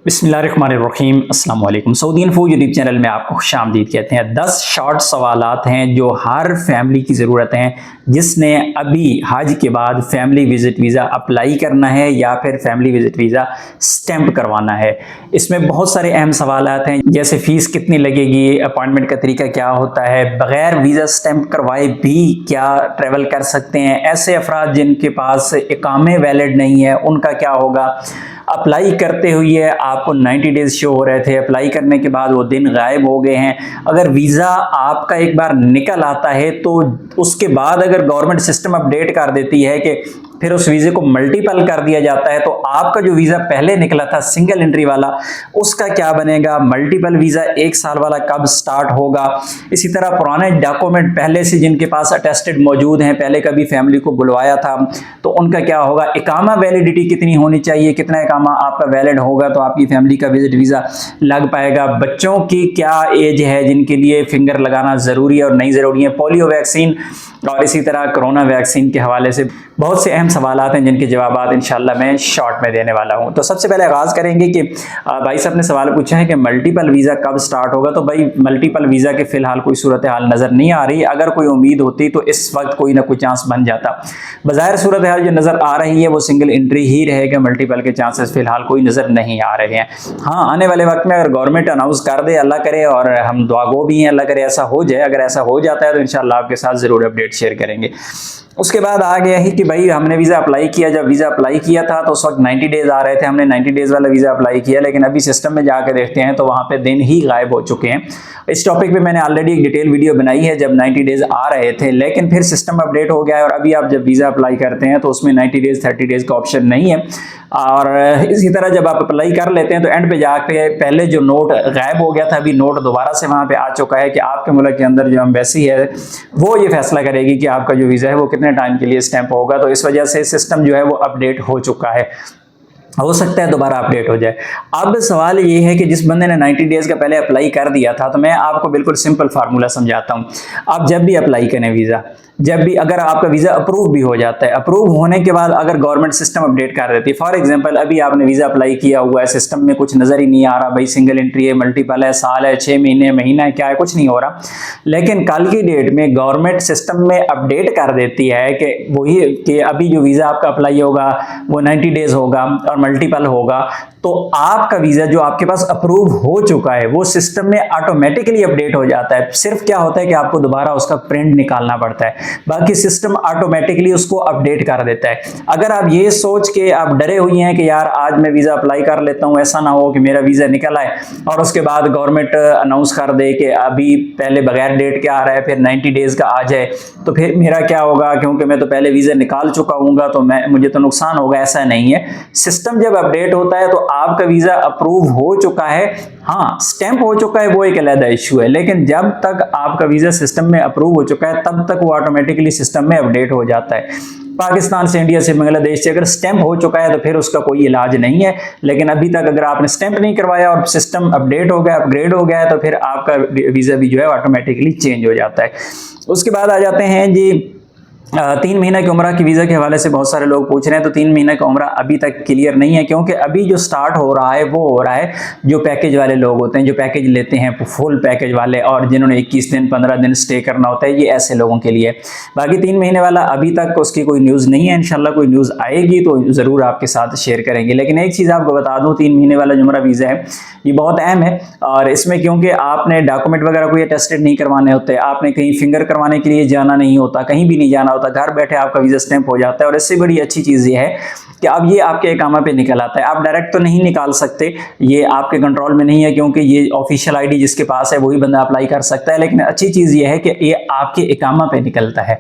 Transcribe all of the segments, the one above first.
बिस्मिल्लाहिर्रहमानिर्रहीम अस्सलाम वालेकुम। सऊदी इन्फो यूट्यूब चैनल में आपको खुशामदीद कहते हैं। 10 शॉर्ट सवालात हैं जो हर फैमिली की ज़रूरत हैं जिसने अभी हज के बाद फैमिली विज़िट वीज़ा अप्लाई करना है या फिर फैमिली विज़िट वीज़ा स्टैंप करवाना है। इसमें बहुत सारे अहम सवालात हैं, जैसे फ़ीस कितनी लगेगी, अपॉइंटमेंट का तरीका क्या होता है, बग़ैर वीज़ा स्टैंप करवाए भी क्या ट्रैवल कर सकते हैं, ऐसे अफराद जिनके पास इकामे वैलिड नहीं है उनका क्या होगा, अप्लाई करते हुए आपको 90 डेज शो हो रहे थे, अप्लाई करने के बाद वो दिन गायब हो गए हैं। अगर वीज़ा आपका एक बार निकल आता है तो उसके बाद अगर गवर्नमेंट सिस्टम अपडेट कर देती है कि फिर उस वीज़े को मल्टीपल कर दिया जाता है, तो आपका जो वीज़ा पहले निकला था सिंगल एंट्री वाला उसका क्या बनेगा, मल्टीपल वीज़ा 1 साल वाला कब स्टार्ट होगा। इसी तरह पुराने डॉक्यूमेंट पहले से जिनके पास अटेस्टेड मौजूद हैं, पहले कभी फैमिली को बुलवाया था, तो उनका क्या होगा, इकामा वैलिडिटी कितनी होनी चाहिए, कितना इकामा आपका वैलिड होगा तो आपकी फैमिली का विजिट वीज़ा लग पाएगा। बच्चों की क्या एज है जिनके लिए फिंगर लगाना ज़रूरी है और नहीं ज़रूरी है, पोलियो वैक्सीन और इसी तरह कोरोना वैक्सीन के हवाले से बहुत से अहम सवालात हैं जिनके जवाब इंशाल्लाह मैं शॉर्ट में देने वाला हूं। तो सबसे पहले आगाज़ करेंगे कि भाई साहब ने सवाल पूछा है कि मल्टीपल वीज़ा कब स्टार्ट होगा। तो भाई मल्टीपल वीज़ा के फ़िलहाल कोई सूरत हाल नज़र नहीं आ रही। अगर कोई उम्मीद होती तो इस वक्त कोई ना कोई चांस बन जाता। बज़ाहिर सूरत हाल जो नज़र आ रही है वो सिंगल एंट्री ही रहेगा, मल्टीपल के चांसेस फ़िलहाल कोई नज़र नहीं आ रहे हैं। हाँ, आने वाले वक्त में अगर गवर्नमेंट अनाउंस कर दे, अल्लाह करे और हम दुआ गो भी हैं, अल्लाह करे ऐसा हो जाए। अगर ऐसा हो जाता है तो इंशाल्लाह आपके साथ ज़रूर अपडेट शेयर करेंगे। उसके बाद आ गया ही कि भाई हमने वीज़ा अप्लाई किया, जब वीज़ा अप्लाई किया था तो उस वक्त 90 डेज़ आ रहे थे, हमने 90 डेज़ वाला वीज़ा अप्लाई किया, लेकिन अभी सिस्टम में जाकर देखते हैं तो वहाँ पे दिन ही गायब हो चुके हैं। इस टॉपिक पे मैंने ऑलरेडी एक डिटेल वीडियो बनाई है जब 90 डेज़ आ रहे थे, लेकिन फिर सिस्टम अपडेट हो गया है और अभी आप जब वीज़ा अप्लाई करते हैं तो उसमें 90 डेज़ 30 डेज़ का ऑप्शन नहीं है। और इसी तरह जब आप अप्लाई कर लेते हैं तो एंड पे जाके पहले जो नोट गायब हो गया था, अभी नोट दोबारा से वहाँ पे आ चुका है कि आपके मुल्क के अंदर जो एम्बेसी है वो ये फैसला करेगी कि आपका जो वीज़ा है वो कितने टाइम के लिए स्टैंप होगा। तो इस वजह से सिस्टम जो है वो अपडेट हो चुका है, हो सकता है दोबारा अपडेट हो जाए। अब सवाल ये है कि जिस बंदे ने 90 डेज़ का पहले अप्लाई कर दिया था, तो मैं आपको बिल्कुल सिंपल फार्मूला समझाता हूँ। आप जब भी अप्लाई करें वीज़ा, जब भी अगर आपका वीज़ा अप्रूव भी हो जाता है, अप्रूव होने के बाद अगर गवर्नमेंट सिस्टम अपडेट कर देती है, फॉर एग्जांपल अभी आपने वीज़ा अप्लाई किया हुआ है, सिस्टम में कुछ नज़र ही नहीं आ रहा, भाई सिंगल एंट्री है, मल्टीपल है, साल है, 6 महीने, महीना है, क्या है, कुछ नहीं हो रहा, लेकिन कल की डेट में गवर्नमेंट सिस्टम में अपडेट कर देती है कि वही कि अभी जो वीज़ा आपका अप्लाई होगा वो 90 डेज़ होगा और मल्टीपल होगा, तो आपका वीज़ा जो आपके पास अप्रूव हो चुका है वो सिस्टम में ऑटोमेटिकली अपडेट हो जाता है। सिर्फ क्या होता है कि आपको दोबारा उसका प्रिंट निकालना पड़ता है, बाकी सिस्टम ऑटोमेटिकली उसको अपडेट कर देता है। अगर आप ये सोच के आप डरे हुए हैं कि यार आज मैं वीज़ा अप्लाई कर लेता हूँ, ऐसा ना हो कि मेरा वीज़ा निकल आए और उसके बाद गवर्नमेंट अनाउंस कर दे कि अभी पहले बगैर डेट के आ रहा है, फिर 90 डेज़ का आ जाए, तो फिर मेरा क्या होगा, क्योंकि मैं तो पहले वीज़ा निकाल चुका हूँगा तो मुझे तो नुकसान होगा। ऐसा नहीं है, सिस्टम जब अपडेट होता है तो आपका वीज़ा अप्रूव हो चुका है, हाँ स्टैंप हो चुका है, वो एक अलग इशू है, लेकिन जब तक आपका वीज़ा सिस्टम में अप्रूव हो चुका है तब तक वो ऑटोमेटिकली सिस्टम में अपडेट हो जाता है। पाकिस्तान से, इंडिया से, बांग्लादेश से अगर स्टैंप हो चुका है तो फिर उसका कोई इलाज नहीं है, लेकिन अभी तक अगर आपने स्टैंप नहीं करवाया और सिस्टम अपडेट हो गया, अपग्रेड हो गया है, तो फिर आपका वीज़ा भी जो है ऑटोमेटिकली चेंज हो जाता है। उसके बाद आ जाते हैं जी 3 महीने की उम्र की वीज़ा के हवाले से बहुत सारे लोग पूछ रहे हैं। तो 3 महीने का उम्र अभी तक क्लियर नहीं है, क्योंकि अभी जो स्टार्ट हो रहा है वो हो रहा है जो पैकेज वाले लोग होते हैं, जो पैकेज लेते हैं फुल पैकेज वाले, और जिन्होंने 21 दिन 15 दिन स्टे करना होता है, ये ऐसे लोगों के लिए। बाकी 3 महीने वाला अभी तक उसकी कोई न्यूज़ नहीं है, इंशाल्लाह कोई न्यूज़ आएगी तो ज़रूर आपके साथ शेयर करेंगे। लेकिन एक चीज़ आपको बता दूँ, 3 महीने वाला जो मेरा वीज़ा है ये बहुत अहम है, और इसमें क्योंकि आपने डॉक्यूमेंट वगैरह कोई टेस्टेड नहीं करवाने होते, आपने कहीं फिंगर करवाने के लिए जाना नहीं होता, कहीं भी नहीं जाना होता, घर बैठे आपका वीज़ा स्टैंप हो जाता है। और इससे बड़ी अच्छी चीज़ ये है कि अब ये आपके इकामा पे निकल आता है। आप डायरेक्ट तो नहीं निकाल सकते, ये आपके कंट्रोल में नहीं है, क्योंकि ये ऑफिशियल आईडी जिसके पास है वही बंदा अप्लाई कर सकता है, लेकिन अच्छी चीज़ ये है कि ये आपके इकामा पे निकलता है।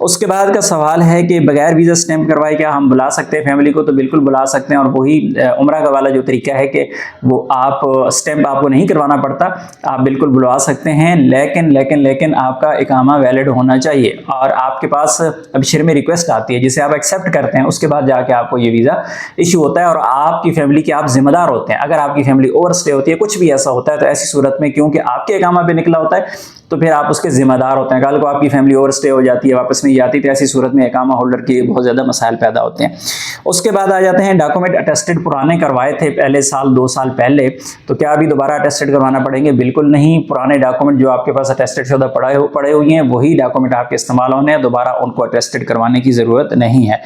उसके बाद का सवाल है कि बगैर वीज़ा स्टैंप करवाए क्या हम बुला सकते हैं फैमिली को? तो बिल्कुल बुला सकते हैं, और वही उम्रा का वाला जो तरीका है कि वो आप स्टैंप आपको नहीं करवाना पड़ता, आप बिल्कुल बुलवा सकते हैं, लेकिन आपका इकामा वैलिड होना चाहिए और आपके पास अबशर में रिक्वेस्ट आती है जिसे आप एक्सेप्ट करते हैं, उसके बाद जाके आपको ये वीज़ा इशू होता है और आपकी फैमिली के आप जिम्मेदार होते हैं। अगर आपकी फैमिली ओवर स्टे होती है, कुछ भी ऐसा होता है, तो ऐसी सूरत में क्योंकि आपके इकामा पे निकला होता है तो फिर आप उसके जिम्मेदार होते हैं। कल को आपकी फैमिली ओवर स्टे हो जाती है, वापस नहीं जाती, तो ऐसी सूरत में इकामा होल्डर के बहुत ज़्यादा मसाइल पैदा होते हैं। उसके बाद आ जाते हैं डॉक्यूमेंट अटेस्टेड पुराने करवाए थे पहले साल 2 साल पहले, तो क्या अभी दोबारा अटेस्टेड करवाना पड़ेंगे? बिल्कुल नहीं। पुराने डॉक्यूमेंट जो आपके पास अटेस्टेड शुदा पड़े हुए हैं वही डॉक्यूमेंट आपके इस्तेमाल होने हैं, दोबारा उनको अटेस्टेड करवाने की ज़रूरत नहीं है।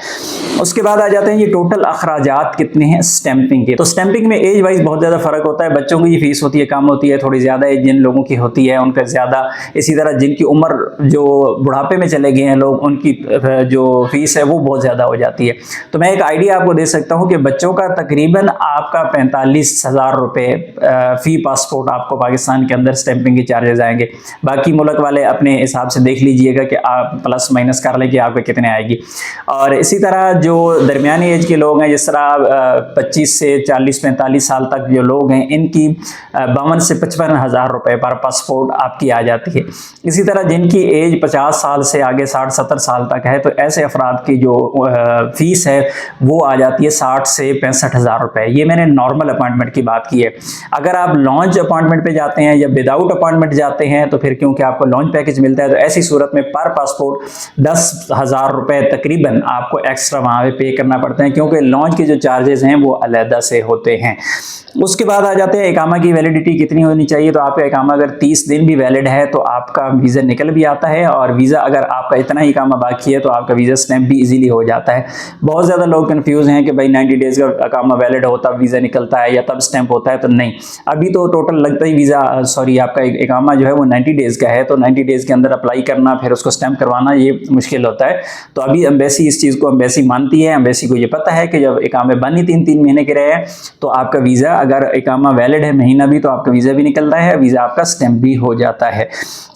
उसके बाद आ जाते हैं ये टोटल अखराजात कितने हैं स्टैंपिंग के। तो स्टैंपिंग में एज वाइज बहुत ज़्यादा फ़र्क होता है। बच्चों की फीस होती है कम होती है, थोड़ी ज़्यादा एज जिन लोगों की होती है उनका ज़्यादा। इसी तरह जिनकी उम्र जो बुढ़ापे में चले गए हैं लोग, उनकी जो फीस है वो बहुत ज़्यादा हो जाती है। तो मैं एक आइडिया आपको दे सकता हूँ कि बच्चों का तकरीबन आपका 45,000 रुपये फ़ी पासपोर्ट आपको पाकिस्तान के अंदर स्टैंपिंग के चार्जेस आएंगे। बाकी मुल्क वाले अपने हिसाब से देख लीजिएगा कि आप प्लस माइनस कर लें कि आपको कितने आएगी। और इसी तरह जो दरमियानी एज के लोग हैं, जिस तरह 25 से 40-45 साल तक जो लोग हैं, इनकी 52 से 55,000 रुपये पर पासपोर्ट आपकी आ जाती है। इसी तरह जिनकी एज 50 साल से आगे 60-70 साल तक है, तो ऐसे अफराद की जो फीस है वो आ जाती है 60 से 65,000 रुपये। ये मैंने नॉर्मल अपॉइंटमेंट की बात की है। अगर आप लॉन्च अपॉइंटमेंट पे जाते हैं या विदाउट अपॉइंटमेंट जाते हैं, तो फिर क्योंकि आपको लॉन्च पैकेज मिलता है, तो ऐसी सूरत में पर पासपोर्ट 10,000 रुपये तकरीबन आपको एक्स्ट्रा वहाँ पे करना पड़ते हैं, क्योंकि लॉन्च के जो चार्जेस हैं वो अलहदा से होते हैं। उसके बाद आ जाते हैं इकामा की वैलिडिटी कितनी होनी चाहिए। तो आपका इकामा अगर 30 दिन भी वैलिड है तो आपका वीज़ा निकल भी आता है, और वीज़ा अगर आपका इतना ही इकामा बाकी है तो आपका वीज़ा स्टैंप भी इजीली हो जाता है। बहुत ज़्यादा लोग कंफ्यूज हैं कि भाई 90 डेज़ का इकामा वैलिड हो तब वीज़ा निकलता है या तब स्टैंप होता है, तो नहीं। अभी तो टोटल लगता ही वीज़ा आपका इकामा जो है वो 90 डेज़ का है, तो 90 डेज़ के अंदर अप्लाई करना फिर उसको स्टैंप करवाना ये मुश्किल होता है। तो अभी एम्बेसी इस चीज़ को एम्बेसी मानती है। एम्बेसी को ये पता है कि जब इकामे बंद ही 3-3 महीने के रहे हैं तो आपका वीज़ा अगर इकामा वैलिड है महीना भी, तो आपका वीज़ा भी निकलता है, वीज़ा आपका स्टैंप भी हो जाता है।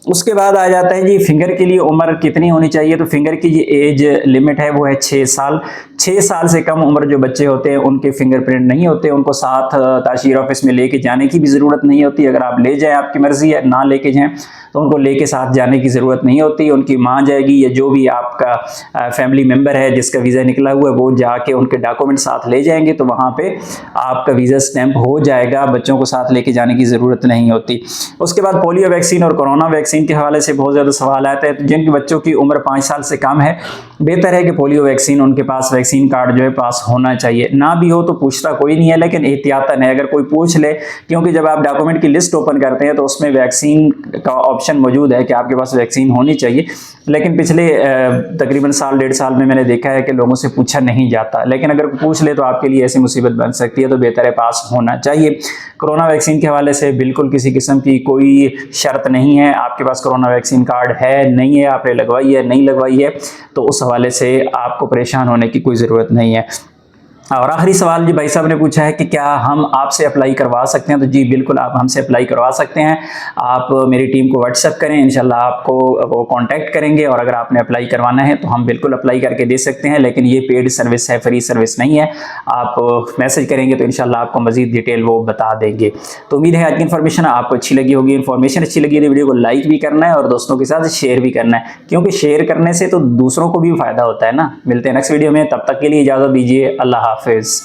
उसके बाद आ जाता है जी फिंगर के लिए उम्र कितनी होनी चाहिए। तो फिंगर की जी एज लिमिट है वो है 6 साल। 6 साल से कम उम्र जो बच्चे होते हैं उनके फिंगरप्रिंट नहीं होते, उनको साथ ताशीर ऑफिस में लेके जाने की भी ज़रूरत नहीं होती। अगर आप ले जाएं, आपकी मर्ज़ी है, ना लेके जाएं तो उनको लेके साथ जाने की ज़रूरत नहीं होती। उनकी माँ जाएगी या जो भी आपका फैमिली मेम्बर है जिसका वीज़ा निकला हुआ है वो जाके उनके डॉक्यूमेंट साथ ले जाएंगे, तो वहाँ पे आपका वीज़ा स्टैंप हो जाएगा। बच्चों को साथ लेके जाने की ज़रूरत नहीं होती। उसके बाद पोलियो वैक्सीन और कोरोना वैक्सीन के हवाले से बहुत ज़्यादा सवाल आते हैं। तो जिनके बच्चों की उम्र 5 साल से कम है, बेहतर है कि पोलियो वैक्सीन उनके पास वैक्सीन कार्ड जो है पास होना चाहिए। ना भी हो तो पूछता कोई नहीं है, लेकिन एहतियातन है, अगर कोई पूछ ले, क्योंकि जब आप डॉक्यूमेंट की लिस्ट ओपन करते हैं तो उसमें वैक्सीन का ऑप्शन मौजूद है कि आपके पास वैक्सीन होनी चाहिए। लेकिन पिछले तकरीबन साल 1.5 साल में मैंने देखा है कि लोगों से पूछा नहीं जाता, लेकिन अगर पूछ ले तो आपके लिए ऐसी मुसीबत बन सकती है, तो बेहतर है पास होना चाहिए। कोरोना वैक्सीन के हवाले से बिल्कुल किसी किस्म की कोई शर्त नहीं है। आपके पास कोरोना वैक्सीन कार्ड है, नहीं है, आपने लगवाई है, नहीं लगवाई है, तो उस हवाले से आपको परेशान होने की कोई ज़रूरत नहीं है। और आखिरी सवाल जी भाई साहब ने पूछा है कि क्या हम आपसे अप्लाई करवा सकते हैं। तो जी बिल्कुल आप हमसे अप्लाई करवा सकते हैं। आप मेरी टीम को व्हाट्सएप करें, इंशाल्लाह आपको वो कांटेक्ट करेंगे, और अगर आपने अप्लाई करवाना है तो हम बिल्कुल अप्लाई करके दे सकते हैं। लेकिन ये पेड सर्विस है, फ्री सर्विस नहीं है। आप मैसेज करेंगे तो इंशाल्लाह आपको मज़ीद डिटेल वो बता देंगे। तो उम्मीद है आज की इन्फॉर्मेशन आपको अच्छी लगी होगी। इन्फॉर्मेशन अच्छी लगी तो वीडियो को लाइक भी करना है और दोस्तों के साथ शेयर भी करना है, क्योंकि शेयर करने से तो दूसरों को भी फ़ायदा होता है ना। मिलते हैं नेक्स्ट वीडियो में, तब तक के लिए इजाज़त दीजिए। अल्लाह हाफिज़।